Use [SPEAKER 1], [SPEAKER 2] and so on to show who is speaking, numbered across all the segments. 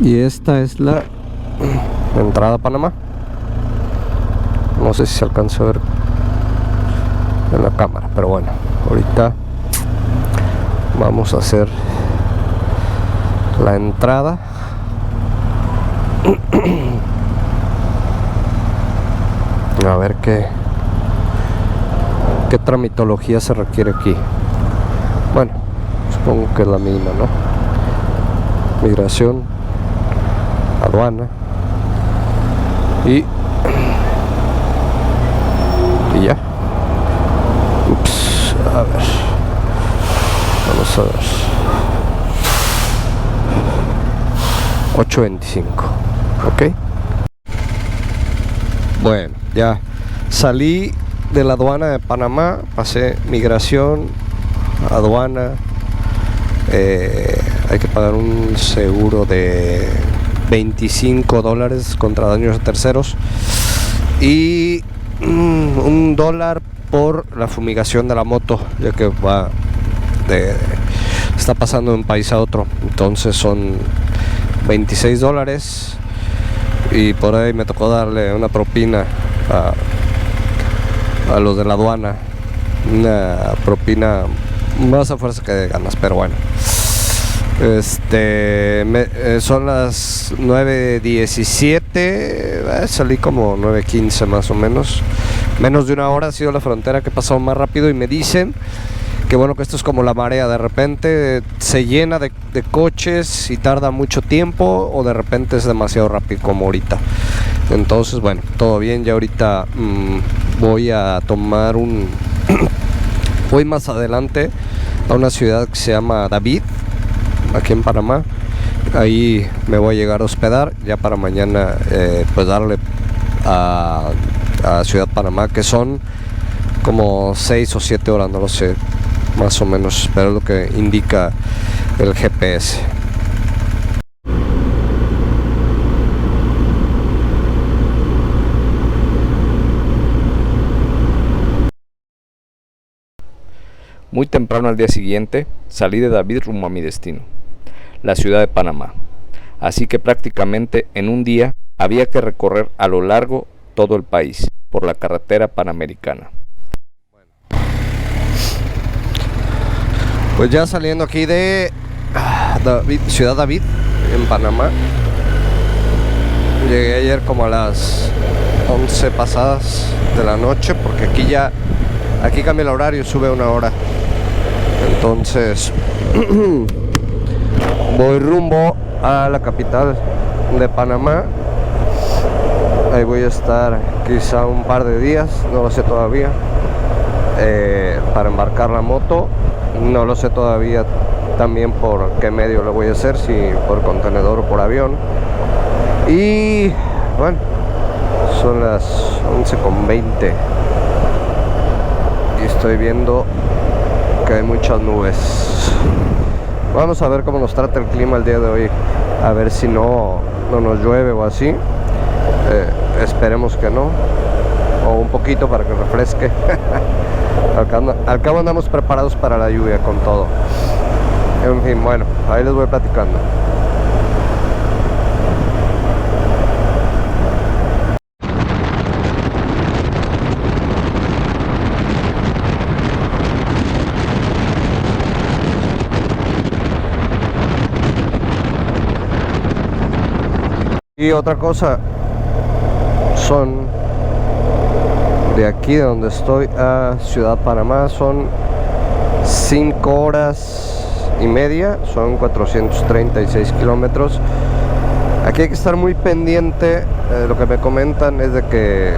[SPEAKER 1] Y esta es la entrada a Panamá. No sé si se alcanza a ver en la cámara, pero bueno, ahorita vamos a hacer la entrada. A ver qué tramitología se requiere aquí. Bueno, supongo que es la misma, ¿no? Migración, aduana y ya. Ups, a ver, vamos a ver. 8.25, ok. Bueno, ya salí de la aduana de Panamá, pasé migración, aduana, hay que pagar un seguro de $25 contra daños a terceros y $1 por la fumigación de la moto, ya que está pasando de un país a otro, entonces son $26 y por ahí me tocó darle una propina a los de la aduana, una propina más a fuerza que de ganas, pero bueno. Son las 9:17, salí como 9:15 más o menos. Menos de una hora ha sido la frontera que he pasado más rápido, y me dicen que bueno, que esto es como la marea, de repente se llena de coches y tarda mucho tiempo, o de repente es demasiado rápido como ahorita. Entonces bueno, todo bien. Ya ahorita voy a tomar voy más adelante a una ciudad que se llama David, aquí en Panamá. Ahí me voy a llegar a hospedar ya para mañana, pues darle a Ciudad Panamá, que son como 6 o 7 horas, no lo sé, más o menos, pero es lo que indica el GPS.
[SPEAKER 2] Muy temprano al día siguiente salí de David rumbo a mi destino, la ciudad de Panamá. Así que prácticamente en un día había que recorrer a lo largo todo el país por la carretera panamericana.
[SPEAKER 1] Pues ya saliendo aquí de Ciudad David, en Panamá. Llegué ayer como a las 11 pasadas de la noche, porque aquí cambia el horario, sube una hora. Entonces voy rumbo a la capital de Panamá. Ahí voy a estar quizá un par de días, no lo sé todavía, para embarcar la moto. No lo sé todavía también por qué medio lo voy a hacer, si por contenedor o por avión. Y bueno, son las 11:20 y estoy viendo que hay muchas nubes. Vamos a ver cómo nos trata el clima el día de hoy, a ver si no nos llueve o así. Esperemos que no, o un poquito para que refresque. Al cabo andamos preparados para la lluvia con todo. En fin, bueno, ahí les voy platicando. Y otra cosa, son de aquí de donde estoy a Ciudad Panamá, son 5 horas y media, son 436 kilómetros. Aquí hay que estar muy pendiente. Lo que me comentan es de que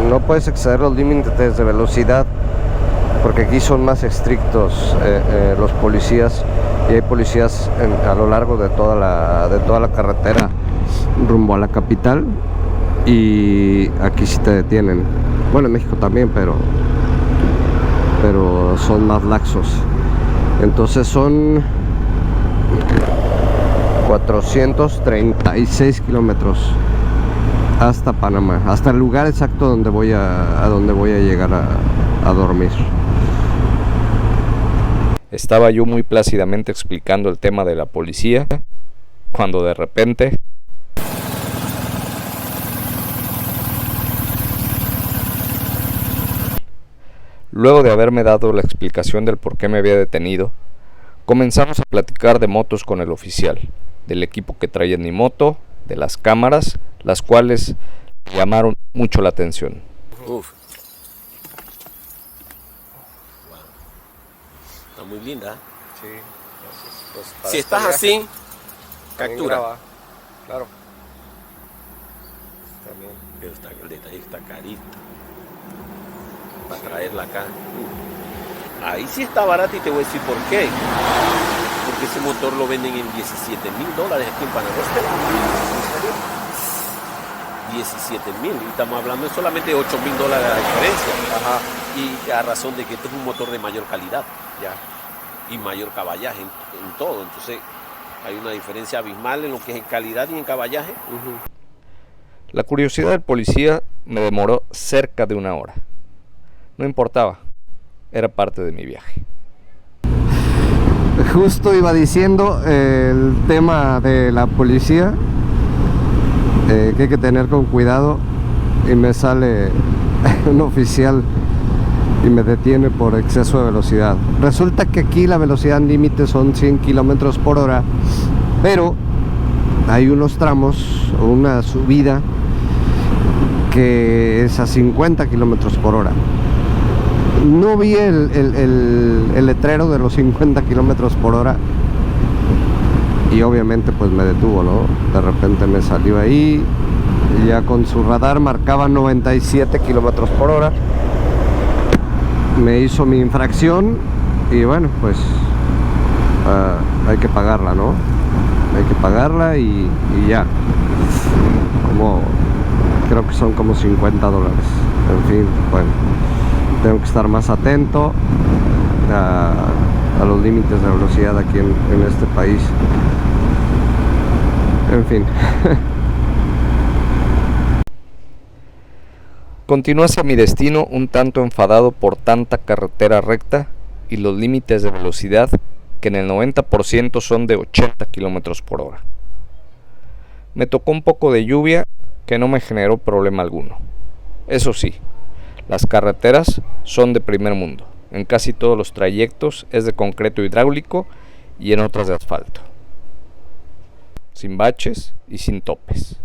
[SPEAKER 1] no puedes exceder los límites de velocidad, porque aquí son más estrictos los policías, y hay policías a lo largo de toda la carretera rumbo a la capital, y aquí sí te detienen. Bueno, en México también, pero son más laxos. Entonces son 436 kilómetros hasta Panamá, hasta el lugar exacto donde voy a llegar a dormir.
[SPEAKER 2] Estaba yo muy plácidamente explicando el tema de la policía cuando de repente luego de haberme dado la explicación del por qué me había detenido, comenzamos a platicar de motos con el oficial, del equipo que traía en mi moto, de las cámaras, las cuales llamaron mucho la atención.
[SPEAKER 3] Uf. Wow. Está muy linda.
[SPEAKER 1] Sí,
[SPEAKER 3] Si estás así, captura.
[SPEAKER 1] Claro. También.
[SPEAKER 3] Pero el detalle está carito. Para traerla acá. Ahí sí está barata y te voy a decir por qué. Porque ese motor lo venden en $17,000 aquí en Panamá. $17,000 y estamos hablando de solamente $8,000 la diferencia.
[SPEAKER 1] Ajá.
[SPEAKER 3] Y a razón de que este es un motor de mayor calidad
[SPEAKER 1] Ya.
[SPEAKER 3] y mayor caballaje en todo. Entonces hay una diferencia abismal en lo que es en calidad y en caballaje.
[SPEAKER 2] La curiosidad del policía me demoró cerca de 1 hora. No importaba, era parte de mi viaje.
[SPEAKER 1] Justo iba diciendo el tema de la policía, que hay que tener con cuidado, y me sale un oficial y me detiene por exceso de velocidad. Resulta que aquí la velocidad límite son 100 kilómetros por hora, pero hay unos tramos o una subida que es a 50 kilómetros por hora. No vi el letrero de los 50 kilómetros por hora y obviamente pues me detuvo, ¿no? De repente me salió ahí y ya con su radar marcaba 97 kilómetros por hora. Me hizo mi infracción y bueno, pues hay que pagarla, ¿no? Hay que pagarla y ya. Creo que son como $50. En fin, bueno, tengo que estar más atento a los límites de velocidad aquí en este país. En fin.
[SPEAKER 2] Continué hacia mi destino un tanto enfadado por tanta carretera recta y los límites de velocidad que en el 90% son de 80 kilómetros por hora. Me tocó un poco de lluvia que no me generó problema alguno. Eso sí, las carreteras son de primer mundo. En casi todos los trayectos es de concreto hidráulico y en otras de asfalto, sin baches y sin topes.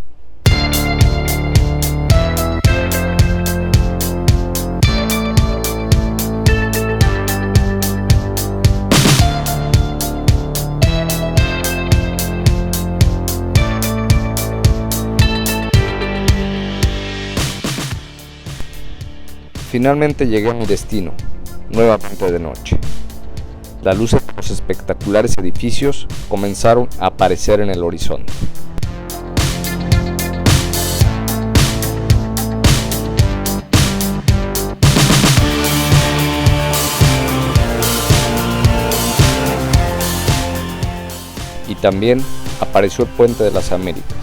[SPEAKER 2] Finalmente llegué a mi destino, nuevamente de noche. Las luces de los espectaculares edificios comenzaron a aparecer en el horizonte. Y también apareció el Puente de las Américas,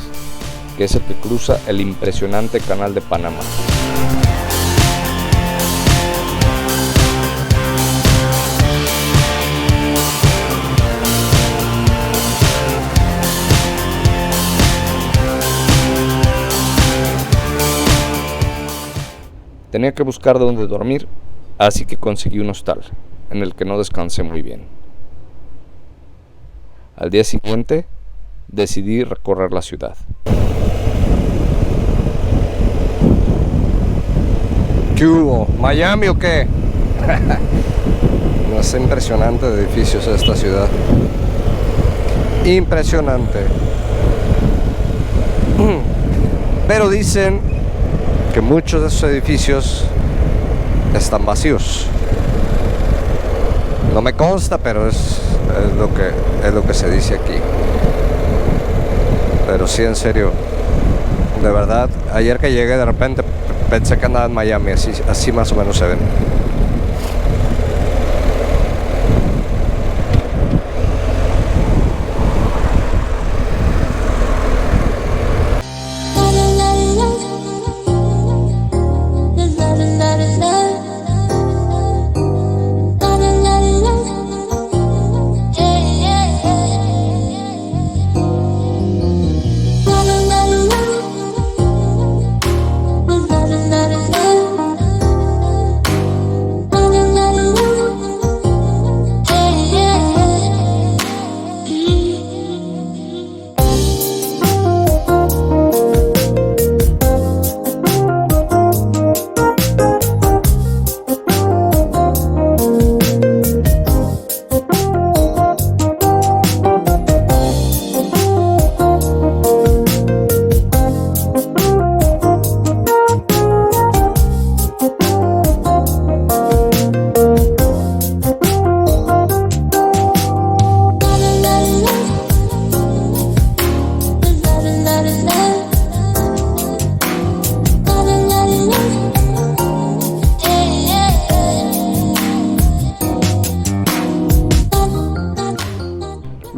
[SPEAKER 2] que es el que cruza el impresionante Canal de Panamá. Tenía que buscar dónde dormir, así que conseguí un hostal, en el que no descansé muy bien. Al día siguiente, decidí recorrer la ciudad.
[SPEAKER 1] ¿Qué hubo? ¿Miami o qué? No, es impresionante de edificios esta ciudad. Impresionante. Pero dicen que muchos de esos edificios están vacíos. No me consta, pero es lo que se dice aquí. Pero sí, en serio, de verdad, ayer que llegué de repente pensé que andaba en Miami, así más o menos se ven.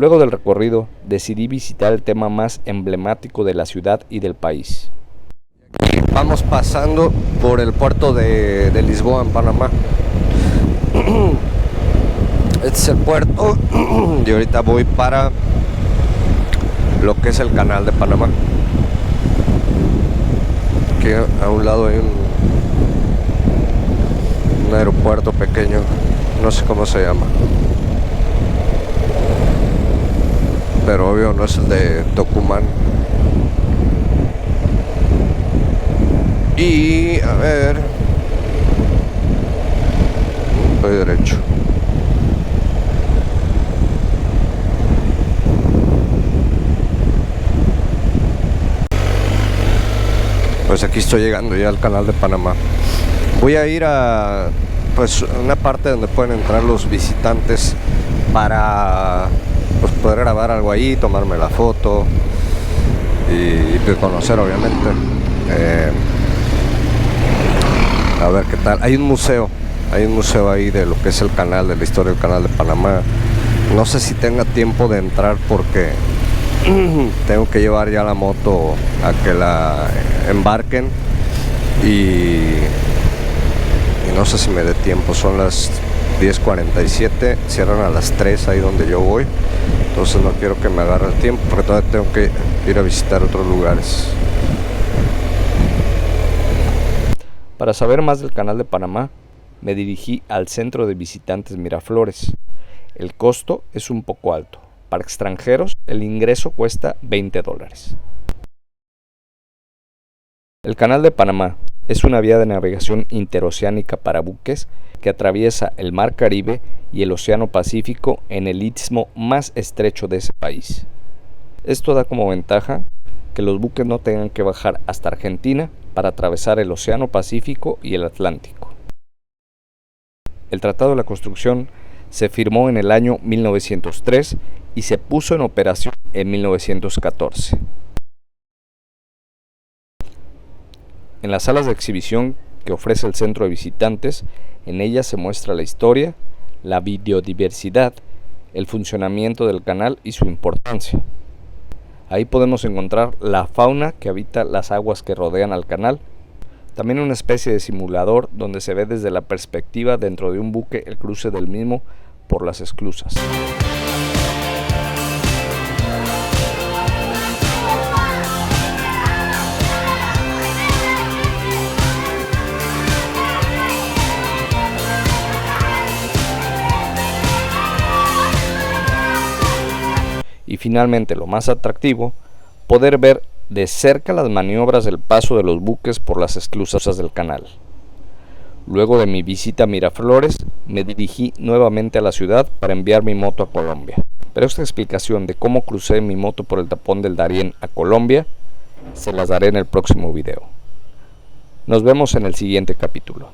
[SPEAKER 2] Luego del recorrido, decidí visitar el tema más emblemático de la ciudad y del país.
[SPEAKER 1] Vamos pasando por el puerto de Lisboa, en Panamá. Este es el puerto y ahorita voy para lo que es el canal de Panamá. Aquí a un lado hay un aeropuerto pequeño, no sé cómo se llama, pero obvio no es el de Tucumán. Y a ver, voy derecho. Pues aquí estoy llegando ya al canal de Panamá. Voy a ir a una parte donde pueden entrar los visitantes para pues, poder grabar algo ahí, tomarme la foto y conocer, obviamente. A ver qué tal. Hay un museo ahí de lo que es el canal, de la historia del canal de Panamá. No sé si tenga tiempo de entrar porque tengo que llevar ya la moto a que la embarquen y no sé si me dé tiempo. Son las 10:47, cierran a las 3 ahí donde yo voy, entonces no quiero que me agarre el tiempo porque todavía tengo que ir a visitar otros lugares.
[SPEAKER 2] Para saber más del canal de Panamá, me dirigí al centro de visitantes Miraflores. El costo es un poco alto. Para extranjeros, el ingreso cuesta $20. El canal de Panamá es una vía de navegación interoceánica para buques que atraviesa el Mar Caribe y el Océano Pacífico en el istmo más estrecho de ese país. Esto da como ventaja que los buques no tengan que bajar hasta Argentina para atravesar el Océano Pacífico y el Atlántico. El Tratado de la Construcción se firmó en el año 1903 y se puso en operación en 1914. En las salas de exhibición que ofrece el centro de visitantes, en ellas se muestra la historia, la biodiversidad, el funcionamiento del canal y su importancia. Ahí podemos encontrar la fauna que habita las aguas que rodean al canal, también una especie de simulador donde se ve desde la perspectiva dentro de un buque el cruce del mismo por las esclusas. Y finalmente, lo más atractivo, poder ver de cerca las maniobras del paso de los buques por las esclusas del canal. Luego de mi visita a Miraflores, me dirigí nuevamente a la ciudad para enviar mi moto a Colombia. Pero esta explicación de cómo crucé mi moto por el tapón del Darién a Colombia, se las daré en el próximo video. Nos vemos en el siguiente capítulo.